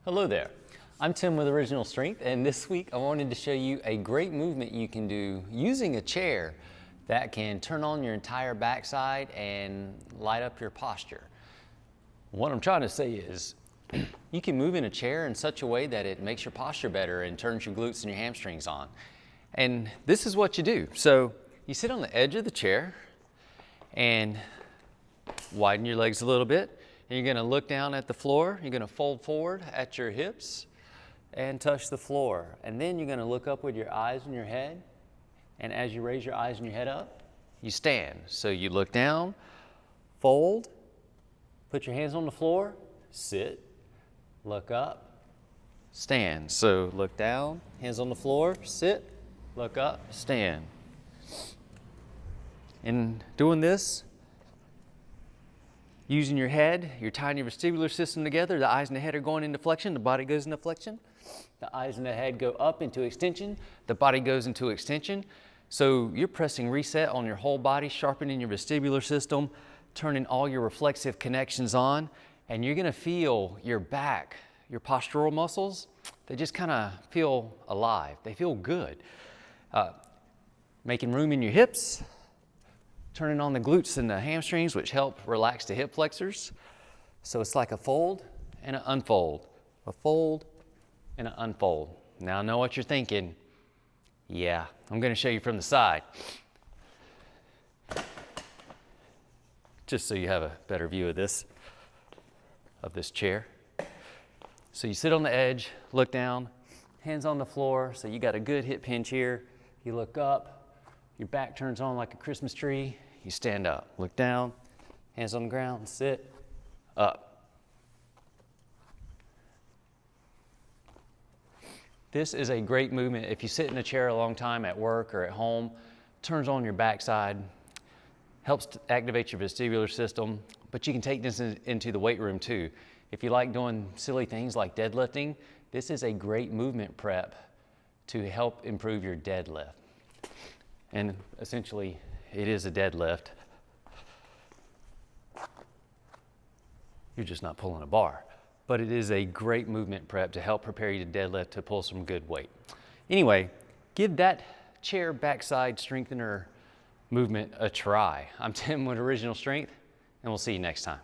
Hello there, I'm Tim with Original Strength, and this week I wanted to show you a great movement you can do using a chair that can turn on your entire backside and light up your posture. What I'm trying to say is you can move in a chair in such a way that it makes your posture better and turns your glutes and your hamstrings on. And this is what you do. So you sit on the edge of the chair and widen your legs a little bit. And you're gonna look down at the floor. You're gonna fold forward at your hips and touch the floor. And then you're gonna look up with your eyes and your head. And as you raise your eyes and your head up, you stand. So you look down, fold, put your hands on the floor, sit, look up, stand. So look down, hands on the floor, sit, look up, stand. And doing this, using your head, you're tying your vestibular system together. The eyes and the head are going into flexion. The body goes into flexion. The eyes and the head go up into extension. The body goes into extension. So you're pressing reset on your whole body, sharpening your vestibular system, turning all your reflexive connections on, and you're gonna feel your back, your postural muscles, they just kind of feel alive. They feel good. Making room in your hips, turning on the glutes and the hamstrings, which help relax the hip flexors. So it's like a fold and an unfold, a fold and an unfold. Now I know what you're thinking. Yeah, I'm gonna show you from the side. Just so you have a better view of this chair. So you sit on the edge, look down, hands on the floor. So you got a good hip hinge here. You look up, your back turns on like a Christmas tree. You stand up, look down, hands on the ground, sit, up. This is a great movement. If you sit in a chair a long time at work or at home, turns on your backside, helps to activate your vestibular system, but you can take this into the weight room too. If you like doing silly things like deadlifting, this is a great movement prep to help improve your deadlift. And essentially, it is a deadlift. You're just not pulling a bar. But it is a great movement prep to help prepare you to deadlift to pull some good weight. Anyway, give that chair backside strengthener movement a try. I'm Tim with Original Strength, and we'll see you next time.